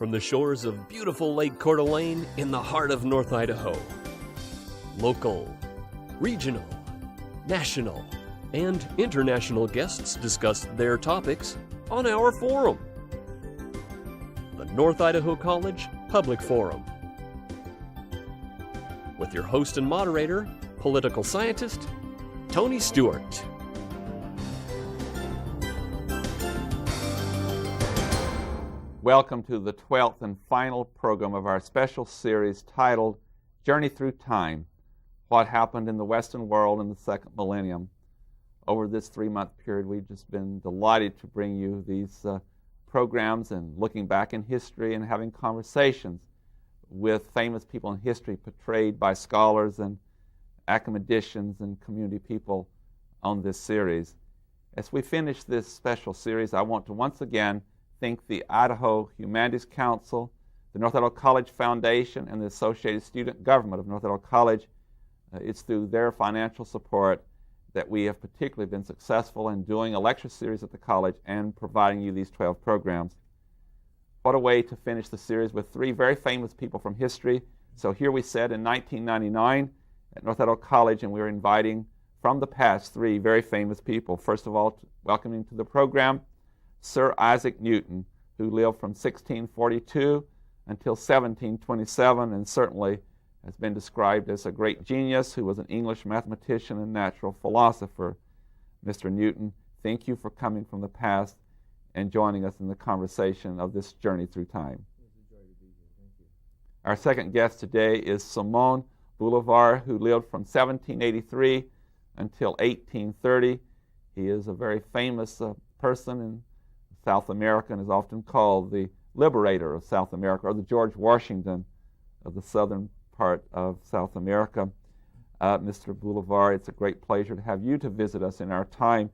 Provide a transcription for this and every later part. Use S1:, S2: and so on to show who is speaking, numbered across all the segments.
S1: from the shores of beautiful Lake Coeur d'Alene in the heart of North Idaho. Local, regional, national, and international guests discuss their topics on our forum, the North Idaho College Public Forum, with your host and moderator, political scientist, Tony Stewart.
S2: Welcome to the 12th and final program of our special series titled Journey Through Time, What Happened in the Western World in the Second Millennium. Over this 3-month period, we've just been delighted to bring you these programs and looking back in history and having conversations with famous people in history portrayed by scholars and academicians and community people on this series. As we finish this special series, I want to once again thank the Idaho Humanities Council, the North Idaho College Foundation, and the Associated Student Government of North Idaho College. It's through their financial support that we have particularly been successful in doing a lecture series at the college and providing you these 12 programs. What a way to finish the series with 3 very famous people from history. So here we said in 1999 at North Idaho College, and we were inviting from the past 3 very famous people. First of all, welcoming to the program Sir Isaac Newton, who lived from 1642 until 1727 and certainly has been described as a great genius who was an English mathematician and natural philosopher. Mr. Newton, thank you for coming from the past and joining us in the conversation of this journey through time.
S3: It's a joy to be here. Thank you.
S2: Our second guest today is Simon Bolivar, who lived from 1783 until 1830. He is a very famous person in South America and is often called the liberator of South America, or the George Washington of the southern part of South America. Mr. Bolivar, it's a great pleasure to have you to visit us in our time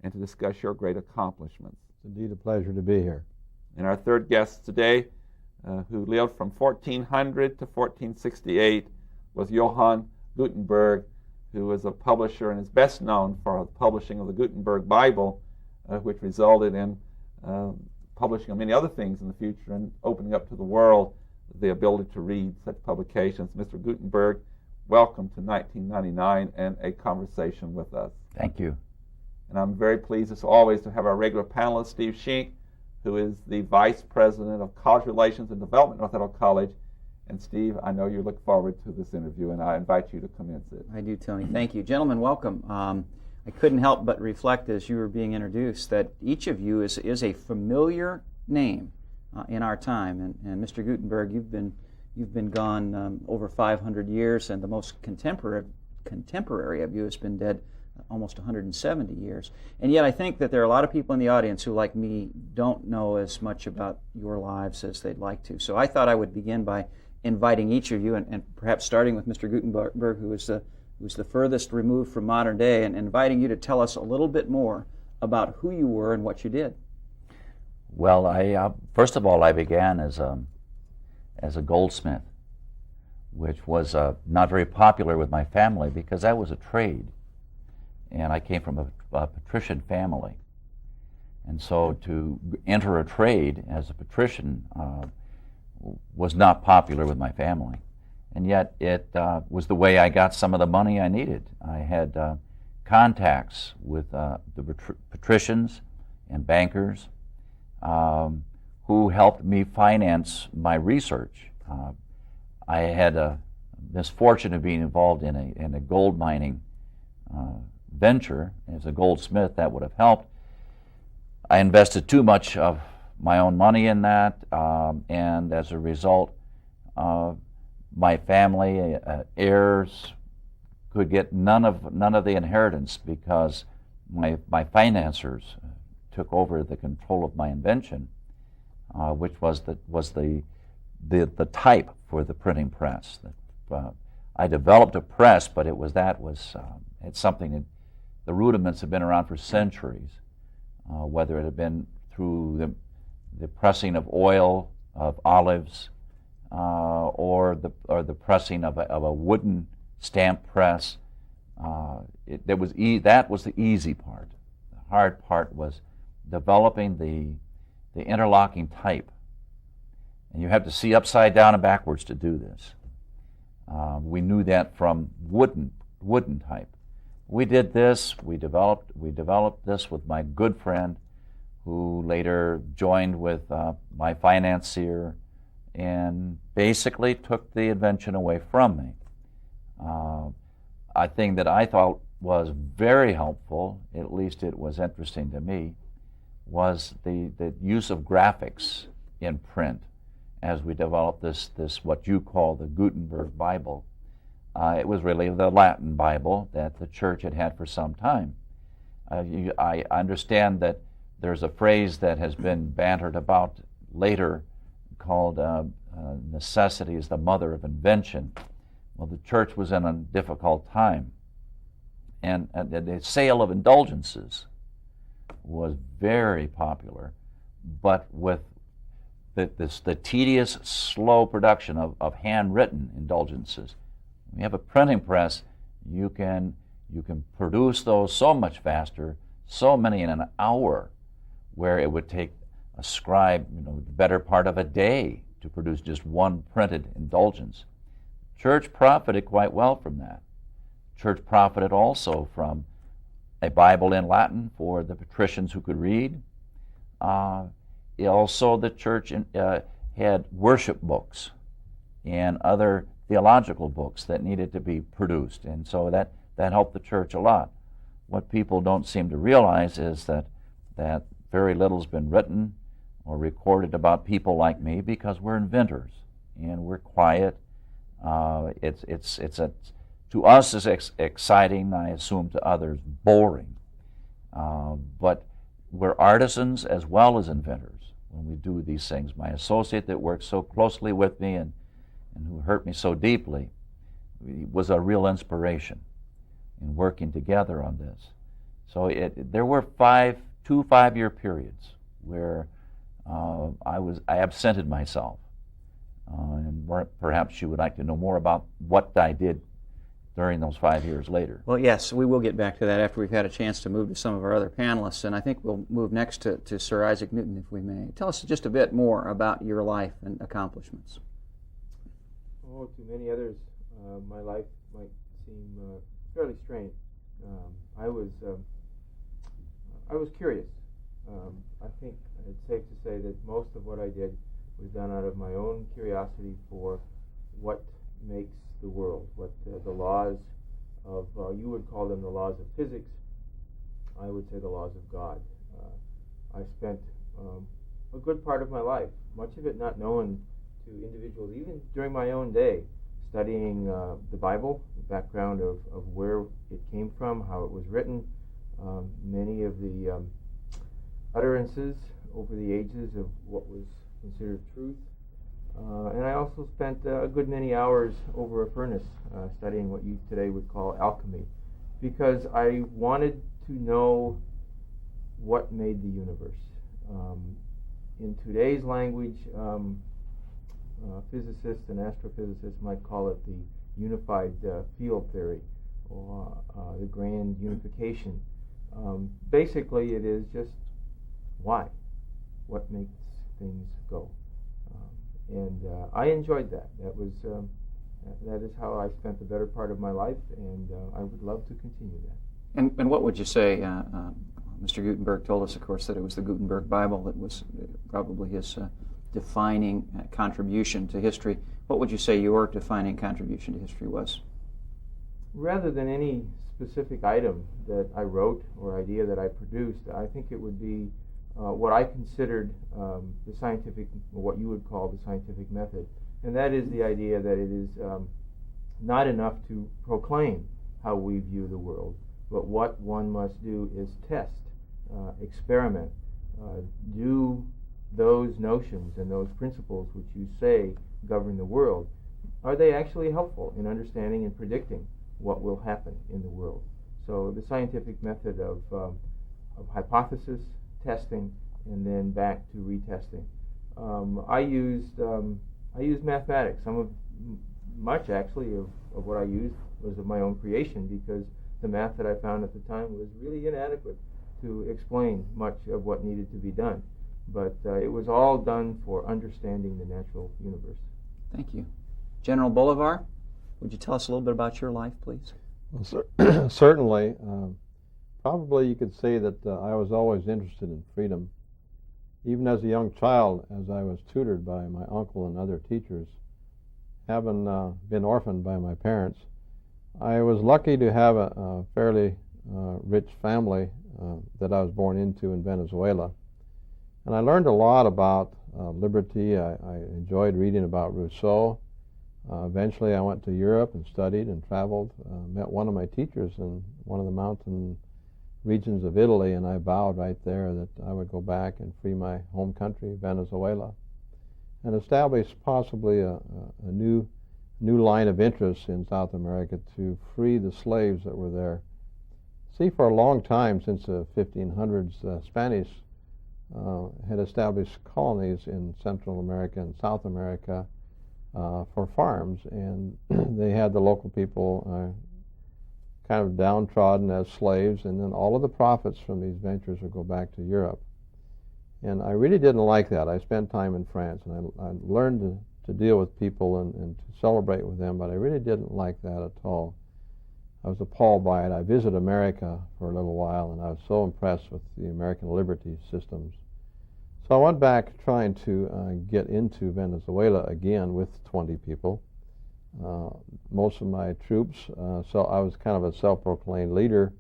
S2: and to discuss your great accomplishments.
S3: It's indeed a pleasure to be here.
S2: And our third guest today, who lived from 1400 to 1468, was Johann Gutenberg, who was a publisher and is best known for the publishing of the Gutenberg Bible, which resulted in publishing of many other things in the future and opening up to the world the ability to read such publications. Mr. Gutenberg, welcome to 1999 and a conversation with us.
S4: Thank you.
S2: And I'm very pleased, as always, to have our regular panelist, Steve Schenck, who is the Vice President of College Relations and Development at North Idaho College. And Steve, I know you look forward to this interview, and I invite you to commence it.
S5: I do, Tony. Thank you. Gentlemen, welcome. I couldn't help but reflect as you were being introduced that each of you is a familiar name in our time. And Mr. Gutenberg, you've been gone over 500 years, and the most contemporary of you has been dead almost 170 years. And yet I think that there are a lot of people in the audience who, like me, don't know as much about your lives as they'd like to. So I thought I would begin by inviting each of you, and perhaps starting with Mr. Gutenberg, who is the furthest removed from modern day, and inviting you to tell us a little bit more about who you were and what you did.
S4: Well, first of all, I began as a goldsmith, which was not very popular with my family because that was a trade, and I came from a patrician family, and so to enter a trade as a patrician was not popular with my family. And yet it was the way I got some of the money I needed. I had contacts with the patricians and bankers who helped me finance my research. I had a misfortune of being involved in a gold mining venture. As a goldsmith, that would have helped. I invested too much of my own money in that, and as a result, my family heirs could get none of the inheritance because my financiers took over the control of my invention, which was the type for the printing press. I developed a press, but it's something that the rudiments have been around for centuries, whether it had been through the pressing of oil, of olives, or the pressing of a wooden stamp press. That was the easy part. The hard part was developing the interlocking type And you have to see upside down and backwards to do this. We knew that from wooden type. We did this, we developed this with my good friend, who later joined with my financier and basically took the invention away from me. A thing that I thought was very helpful, at least it was interesting to me, was the use of graphics in print as we developed this what you call the Gutenberg Bible. It was really the Latin Bible that the church had had for some time. I understand that there's a phrase that has been bantered about later called necessity is the mother of invention. Well, the church was in a difficult time, and the sale of indulgences was very popular, but with the tedious, slow production of handwritten indulgences. When you have a printing press, you can produce those so much faster, so many in an hour, where it would take a scribe, the better part of a day to produce just one printed indulgence. Church profited quite well from that. Church profited also from a Bible in Latin for the patricians who could read. Also, the church had worship books and other theological books that needed to be produced, and so that helped the church a lot. What people don't seem to realize is that very little's been written or recorded about people like me because we're inventors and we're quiet. To us it's exciting, I assume to others boring, but we're artisans as well as inventors when we do these things. My associate that worked so closely with me and who hurt me so deeply was a real inspiration in working together on this. So there were 2 5-year periods where I absented myself, and perhaps you would like to know more about what I did during those 5 years later.
S5: Well, yes, we will get back to that after we've had a chance to move to some of our other panelists, and I think we'll move next to Sir Isaac Newton, if we may. Tell us just a bit more about your life and accomplishments.
S3: Oh, to many others, my life might seem fairly strange. I was curious. I think it's safe to say that most of what I did was done out of my own curiosity for what makes the world, what the laws of, you would call them the laws of physics, I would say the laws of God. I spent a good part of my life, much of it not known to individuals, even during my own day, studying the Bible, the background of where it came from, how it was written, many of the utterances over the ages of what was considered truth. And I also spent a good many hours over a furnace studying what you today would call alchemy, because I wanted to know what made the universe. In today's language, physicists and astrophysicists might call it the unified field theory, or the grand unification. Basically, it is just why, what makes things go. And I enjoyed that. That is how I spent the better part of my life, and I would love to continue that.
S5: And what would you say, Mr. Gutenberg told us, of course, that it was the Gutenberg Bible that was probably his defining contribution to history. What would you say your defining contribution to history was?
S3: Rather than any specific item that I wrote or idea that I produced, I think it would be what I considered the scientific, or what you would call the scientific method. And that is the idea that it is not enough to proclaim how we view the world, but what one must do is test, experiment, do those notions and those principles which you say govern the world, are they actually helpful in understanding and predicting what will happen in the world? So the scientific method of hypothesis, testing, and then back to retesting. I used mathematics. Much actually of what I used was of my own creation, because the math that I found at the time was really inadequate to explain much of what needed to be done. but it was all done for understanding the natural universe.
S5: Thank you. General Bolivar, would you tell us a little bit about your life, please?
S6: Well, certainly. Probably you could say that I was always interested in freedom. Even as a young child, as I was tutored by my uncle and other teachers, having been orphaned by my parents, I was lucky to have a fairly rich family that I was born into in Venezuela. And I learned a lot about liberty. I enjoyed reading about Rousseau. Eventually I went to Europe and studied and traveled, met one of my teachers in one of the mountain regions of Italy, and I vowed right there that I would go back and free my home country, Venezuela, and establish possibly a new line of interest in South America to free the slaves that were there. See, for a long time, since the 1500s, Spanish had established colonies in Central America and South America for farms, and they had the local people kind of downtrodden as slaves, and then all of the profits from these ventures would go back to Europe. And I really didn't like that. I spent time in France, and I learned to deal with people and to celebrate with them, but I really didn't like that at all. I was appalled by it. I visited America for a little while, and I was so impressed with the American liberty systems. So I went back trying to get into Venezuela again with 20 people. Most of my troops, so I was kind of a self-proclaimed leader,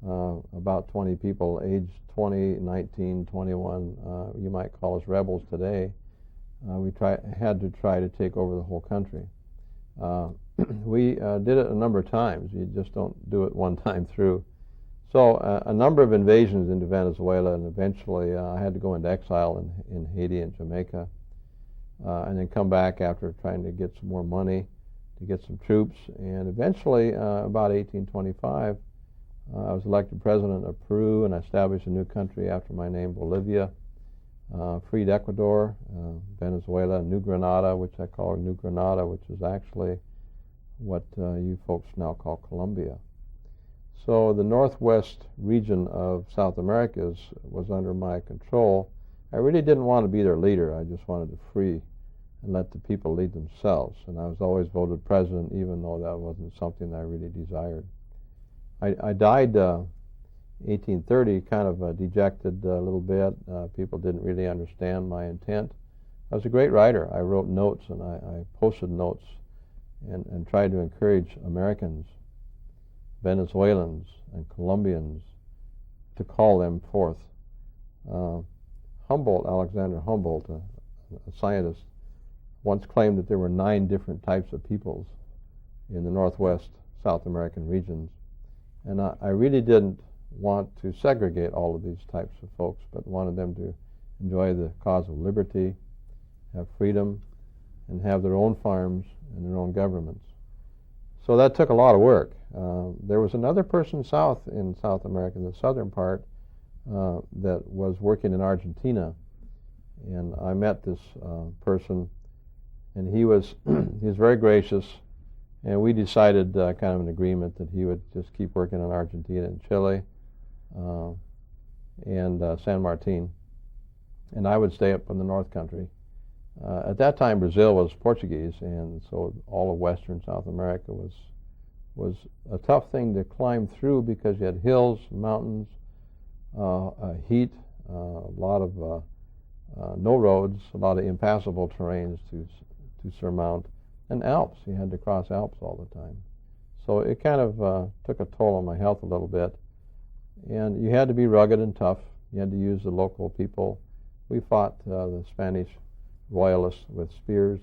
S6: about 20 people, aged 20, 19, 21, you might call us rebels today. We had to try to take over the whole country. We did it a number of times. You just don't do it one time through. So a number of invasions into Venezuela, and eventually I had to go into exile in Haiti and Jamaica, and then come back after trying to get some more money to get some troops. And eventually, about 1825, I was elected president of Peru, and I established a new country after my name, Bolivia. Freed Ecuador, Venezuela, New Granada, which I call New Granada, which is actually what you folks now call Colombia. So the northwest region of South America was under my control. I really didn't want to be their leader. I just wanted to free and let the people lead themselves. And I was always voted president, even though that wasn't something I really desired. I died 1830, kind of dejected a little bit. People didn't really understand my intent. I was a great writer. I wrote notes, and I posted notes and tried to encourage Americans, Venezuelans, and Colombians to call them forth. Alexander Humboldt, a scientist, once claimed that there were 9 different types of peoples in the northwest South American regions. And I really didn't want to segregate all of these types of folks, but wanted them to enjoy the cause of liberty, have freedom, and have their own farms and their own governments. So that took a lot of work. There was another person in South America, in the southern part, that was working in Argentina, and I met this person, and he was very gracious, and we decided kind of an agreement that he would just keep working in Argentina and Chile and San Martin, and I would stay up in the North Country. At that time, Brazil was Portuguese, and so all of Western South America was a tough thing to climb through because you had hills, mountains, heat, a lot of no roads, a lot of impassable terrains to surmount, and Alps. You had to cross Alps all the time. So it kind of took a toll on my health a little bit. And you had to be rugged and tough. You had to use the local people. We fought the Spanish royalists with spears.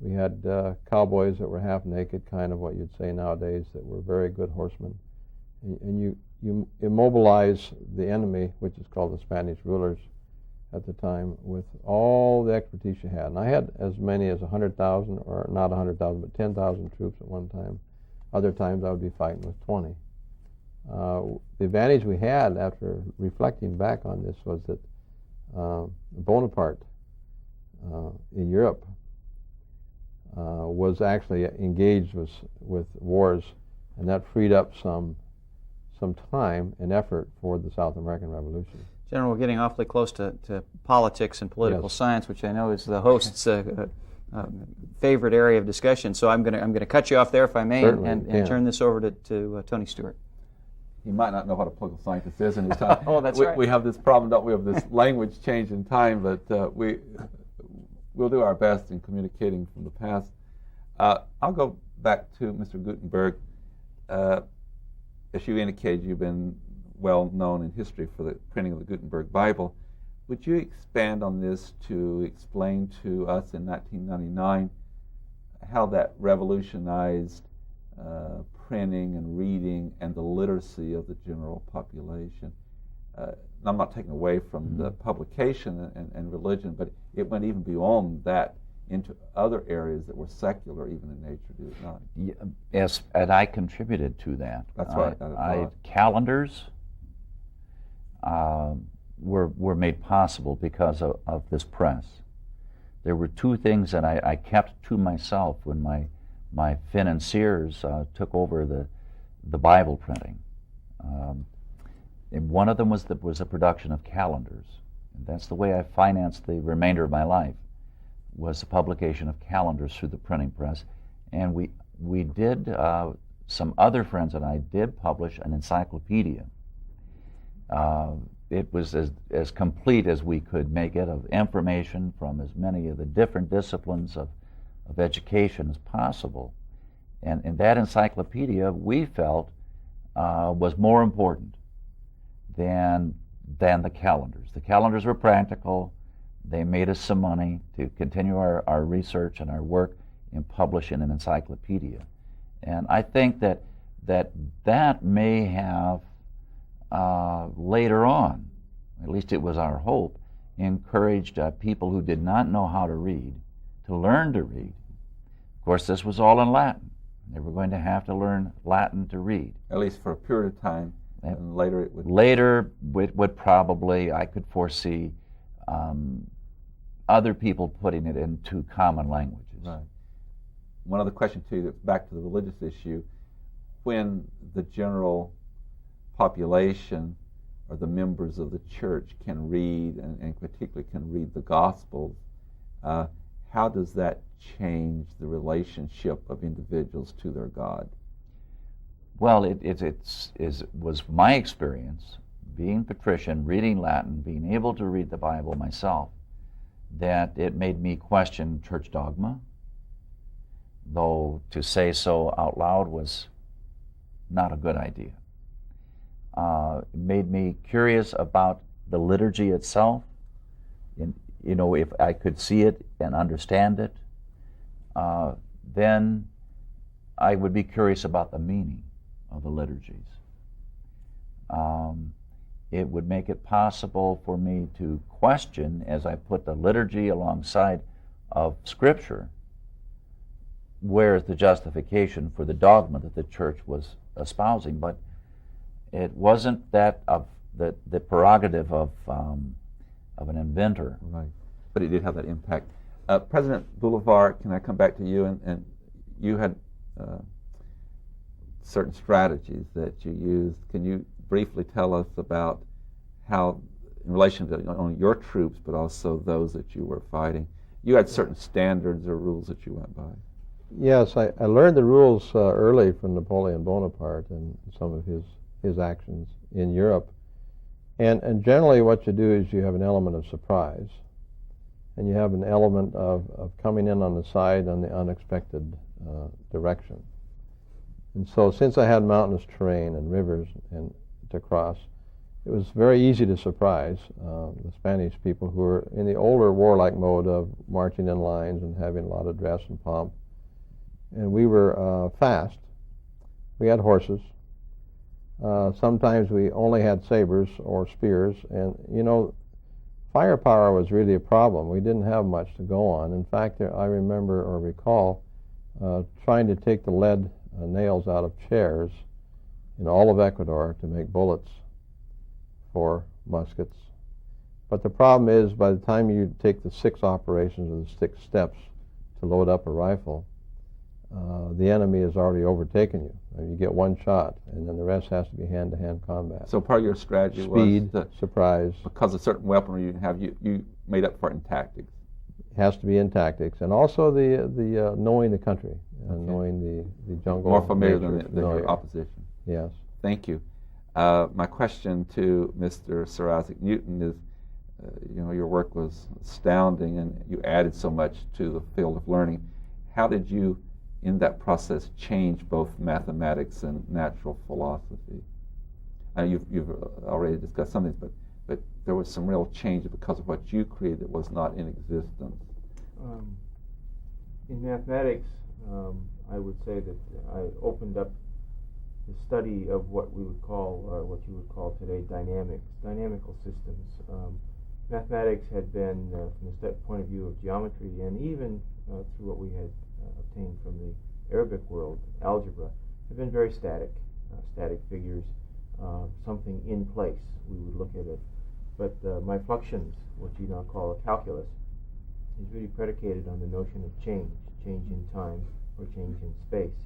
S6: We had cowboys that were half naked, kind of what you'd say nowadays, that were very good horsemen. And you immobilize the enemy, which is called the Spanish rulers at the time, with all the expertise you had. And I had as many as 100,000, or not 100,000, but 10,000 troops at one time. Other times I would be fighting with 20. The advantage we had after reflecting back on this was that Bonaparte in Europe was actually engaged with wars, and that freed up some time and effort for the South American Revolution.
S5: General, we're getting awfully close to politics and political science, which I know is the host's favorite area of discussion. So I'm going to cut you off there, if I may, and turn this over to Tony Stewart.
S2: He might not know what a political scientist is in his time.
S5: Oh, that's right.
S2: We have this problem, don't we, of this language change in time, but we'll do our best in communicating from the past. I'll go back to Mr. Gutenberg. As you indicated, you've been well known in history for the printing of the Gutenberg Bible. Would you expand on this to explain to us in 1999 how that revolutionized printing and reading and the literacy of the general population? I'm not taking away from the publication and religion, but it went even beyond that into other areas that were secular, even in nature, did it not?
S4: Yes, and I contributed to that.
S2: That's right.
S4: Calendars were made possible because of this press. There were two things that I kept to myself when my financiers took over the Bible printing. And one of them was the production of calendars. And that's the way I financed the remainder of my life, was the publication of calendars through the printing press. And we did, some other friends and I did publish an encyclopedia. It was as complete as we could make it, of information from as many of the different disciplines of education as possible. And that encyclopedia, we felt, was more important than the calendars. The calendars were practical. They made us some money to continue our research and our work in publishing an encyclopedia. And I think that may have later on, at least it was our hope, encouraged people who did not know how to read to learn to read. Of course, this was all in Latin. They were going to have to learn Latin to read.
S2: At least for a period of time, and later it would...
S4: Later, it would probably, I could foresee other people putting it into common languages.
S2: Right. One other question to you, back to the religious issue. When the general population or the members of the church can read, and particularly can read the Gospels, how does that change the relationship of individuals to their God?
S4: Well, it was my experience, being patrician, reading Latin, being able to read the Bible myself, that it made me question church dogma, though to say so out loud was not a good idea. It made me curious about the liturgy itself. If I could see it and understand it, then I would be curious about the meaning of the liturgies. It would make it possible for me to question, as I put the liturgy alongside of Scripture, where is the justification for the dogma that the church was espousing. But it wasn't that of the prerogative of an inventor.
S2: Right. But it did have that impact. President Boulevard, can I come back to you? And you had certain strategies that you used. Can you briefly tell us about how, in relation to not only your troops, but also those that you were fighting, you had certain standards or rules that you went by?
S6: Yes, I learned the rules early from Napoleon Bonaparte and some of his actions in Europe. And generally what you do is you have an element of surprise, and you have an element of coming in on the side on the unexpected direction. And so since I had mountainous terrain and rivers and to cross, it was very easy to surprise the Spanish people who were in the older warlike mode of marching in lines and having a lot of dress and pomp. And we were fast. We had horses. Sometimes we only had sabers or spears, and firepower was really a problem. We didn't have much to go on. In fact, I remember or recall trying to take the lead nails out of chairs in all of Ecuador to make bullets for muskets. But the problem is, by the time you take the 6 operations or the 6 steps to load up a rifle, the enemy has already overtaken you. You get one shot, and then the rest has to be hand-to-hand combat.
S2: So part of your strategy
S6: Speed,
S2: was
S6: surprise.
S2: because of certain weaponry you have, you made up for it in tactics.
S6: Has to be in tactics, and also the knowing the country, and knowing the jungle.
S2: More familiar
S6: nature,
S2: than your opposition.
S6: Yes.
S2: Thank you. My question to Mr. Sir Isaac Newton is, your work was astounding, and you added so much to the field of learning. How did you, in that process, change both mathematics and natural philosophy? You've already discussed some things, but there was some real change because of what you created that was not in existence.
S3: In mathematics, I would say that I opened up the study of what we would call, what you would call today, dynamical systems. Mathematics had been, from the point of view of geometry, and even through what we had obtained from the Arabic world, algebra, had been very static figures, something in place. We would look at it. But my fluxions, what you now call a calculus, is really predicated on the notion of change in time or change in space.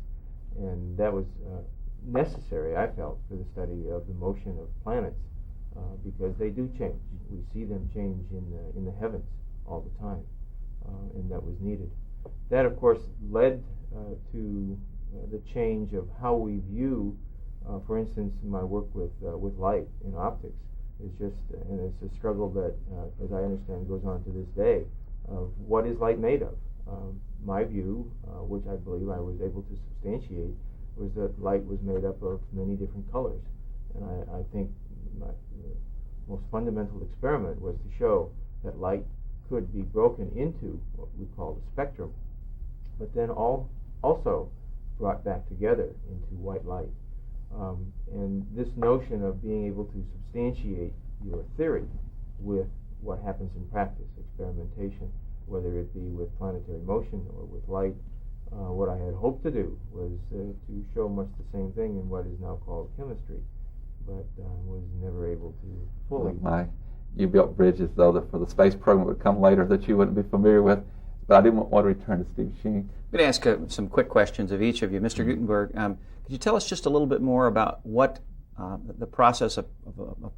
S3: And that was necessary, I felt, for the study of the motion of planets, because they do change. We see them change in the heavens all the time, and that was needed. That, of course, led to the change of how we view, for instance, my work with light in optics. It's just, and it's a struggle that, as I understand, goes on to this day, of what is light made of. My view, which I believe I was able to substantiate, was that light was made up of many different colors. And I think my most fundamental experiment was to show that light could be broken into what we call the spectrum, but then also brought back together into white light. And this notion of being able to substantiate your theory with what happens in practice, experimentation, whether it be with planetary motion or with light, what I had hoped to do was to show much the same thing in what is now called chemistry, but was never able to fully.
S2: You built bridges, though, for the space program would come later that you wouldn't be familiar with. But I didn't want to return to Steve Sheen.
S5: I'm going to ask some quick questions of each of you. Mr. Guttenberg, could you tell us just a little bit more about what the process of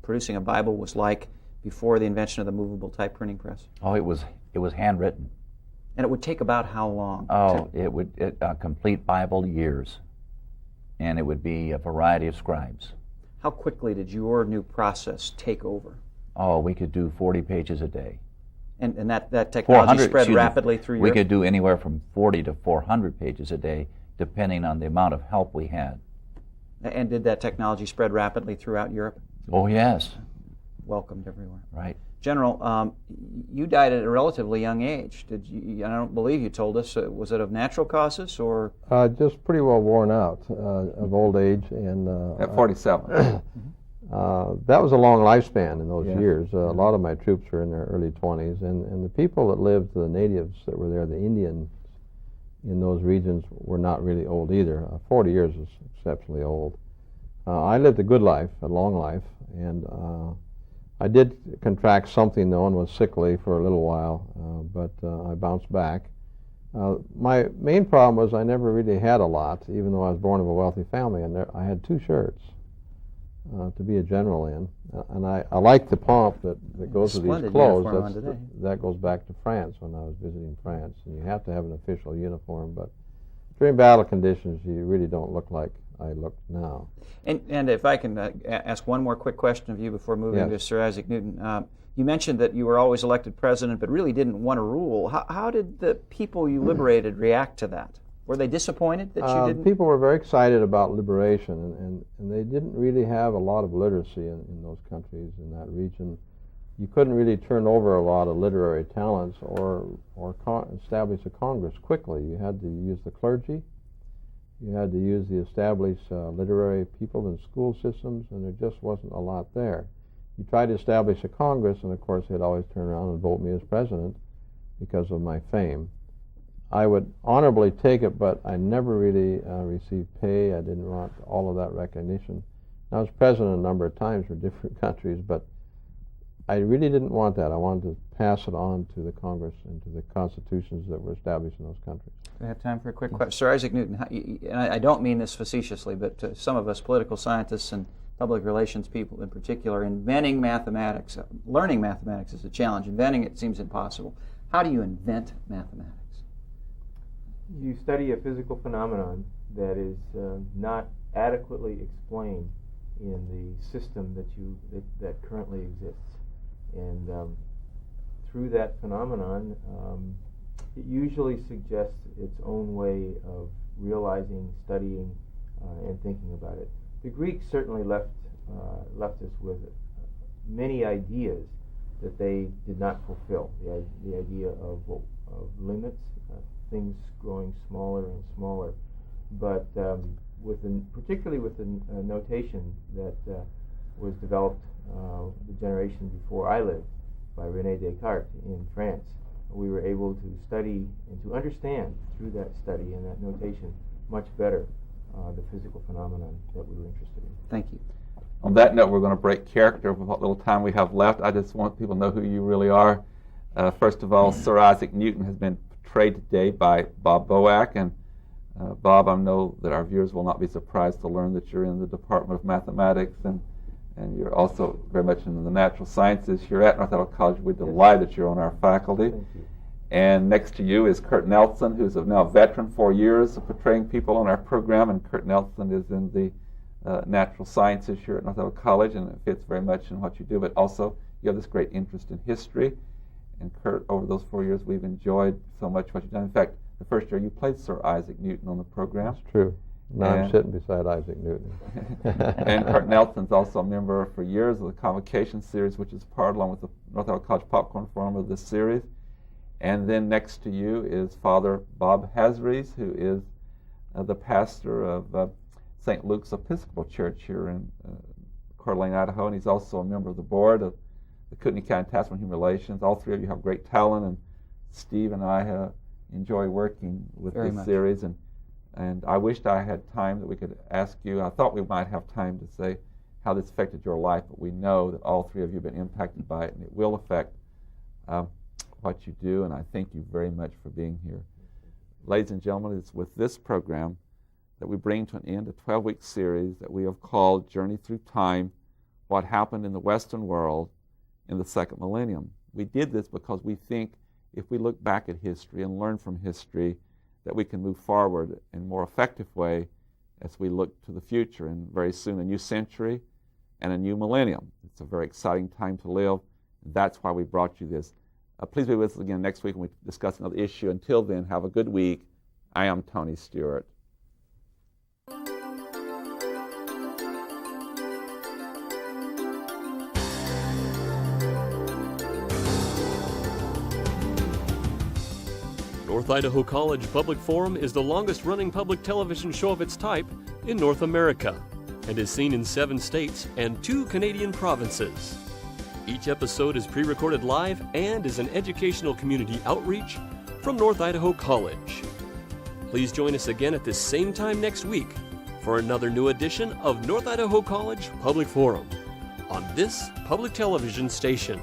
S5: producing a Bible was like before the invention of the movable type printing press?
S4: Oh, it was handwritten.
S5: And it would take about how long?
S4: Oh, a complete Bible, years. And it would be a variety of scribes.
S5: How quickly did your new process take over?
S4: Oh, we could do 40 pages a day.
S5: And that technology spread rapidly through Europe?
S4: We could do anywhere from 40 to 400 pages a day, depending on the amount of help we had.
S5: And did that technology spread rapidly throughout Europe?
S4: Oh, yes.
S5: Welcomed everywhere.
S4: Right.
S5: General, you died at a relatively young age. Did you? I don't believe you told us. Was it of natural causes or?
S6: Just pretty well worn out of old age, and
S2: at 47.
S6: That was a long lifespan in those years. A lot of my troops were in their early 20s, and the people that lived, the natives that were there, the Indians in those regions, were not really old either. 40 years is exceptionally old. I lived a good life, a long life, and I did contract something though and was sickly for a little while, but I bounced back. My main problem was I never really had a lot, even though I was born of a wealthy family, and I had 2 shirts to be a general in. And I like the pomp that goes with these clothes. That goes back to France when I was visiting France, and you have to have an official uniform, but during battle conditions you really don't look like I look now.
S5: And if I can ask one more quick question of you before moving to Sir Isaac Newton. You mentioned that you were always elected president but really didn't want to rule. How did the people you liberated react to that? Were they disappointed that you didn't?
S6: People were very excited about liberation, and they didn't really have a lot of literacy in those countries, in that region. You couldn't really turn over a lot of literary talents or establish a Congress quickly. You had to use the clergy. You had to use the established literary people in school systems, and there just wasn't a lot there. You tried to establish a Congress, and of course they'd always turn around and vote me as president because of my fame. I would honorably take it, but I never really received pay. I didn't want all of that recognition. I was president a number of times for different countries, but I really didn't want that. I wanted to pass it on to the Congress and to the constitutions that were established in those countries.
S5: Do I have time for a quick question? Sir Isaac Newton, and I don't mean this facetiously, but to some of us political scientists and public relations people in particular, inventing mathematics, learning mathematics is a challenge. Inventing it seems impossible. How do you invent mathematics?
S3: You study a physical phenomenon that is not adequately explained in the system that currently exists. And through that phenomenon, it usually suggests its own way of realizing, studying, and thinking about it. The Greeks certainly left us with many ideas that they did not fulfill. The idea of limits, things growing smaller and smaller, but particularly with the notation that was developed the generation before I lived by René Descartes in France. We were able to study and to understand through that study and that notation much better the physical phenomenon that we were interested in.
S5: Thank you.
S2: On that note, we're going to break character with what little time we have left. I just want people to know who you really are. First of all, Sir Isaac Newton has been portrayed today by Bob Boak, and Bob, I know that our viewers will not be surprised to learn that you're in the Department of Mathematics, and you're also very much in the natural sciences. You're at North Idaho College. We're delighted that you're on our faculty.
S3: Thank you.
S2: And next to you is Kurt Nelson, who's now a veteran, 4 years of portraying people on our program, and Kurt Nelson is in the natural sciences here at North Idaho College, and it fits very much in what you do, but also you have this great interest in history. And Kurt, over those 4 years, we've enjoyed so much what you've done. In fact, the first year you played Sir Isaac Newton on the program.
S6: That's true. Now I'm sitting beside Isaac Newton.
S2: And Kurt Nelson's also a member for years of the Convocation series, which is part, along with the North Idaho College Popcorn Forum, of this series. And then next to you is Father Bob Hasries, who is the pastor of St. Luke's Episcopal Church here in Coeur d'Alene, Idaho, and he's also a member of the board of the Kootenai County Task Force on Human Relations. All three of you have great talent, and Steve and I enjoy working with
S5: Very
S2: this
S5: much.
S2: series. And I wished I had time that we could ask you. I thought we might have time to say how this affected your life, but we know that all three of you have been impacted by it, and it will affect what you do, and I thank you very much for being here. Ladies and gentlemen, it's with this program that we bring to an end a 12-week series that we have called Journey Through Time, What Happened in the Western World in the Second Millennium. We did this because we think if we look back at history and learn from history, that we can move forward in a more effective way as we look to the future, and very soon a new century and a new millennium. It's a very exciting time to live, and that's why we brought you this. Please be with us again next week when we discuss another issue. Until then, have a good week. I am Tony Stewart.
S1: North Idaho College Public Forum is the longest-running public television show of its type in North America and is seen in 7 states and 2 Canadian provinces. Each episode is pre-recorded live and is an educational community outreach from North Idaho College. Please join us again at this same time next week for another new edition of North Idaho College Public Forum on this public television station.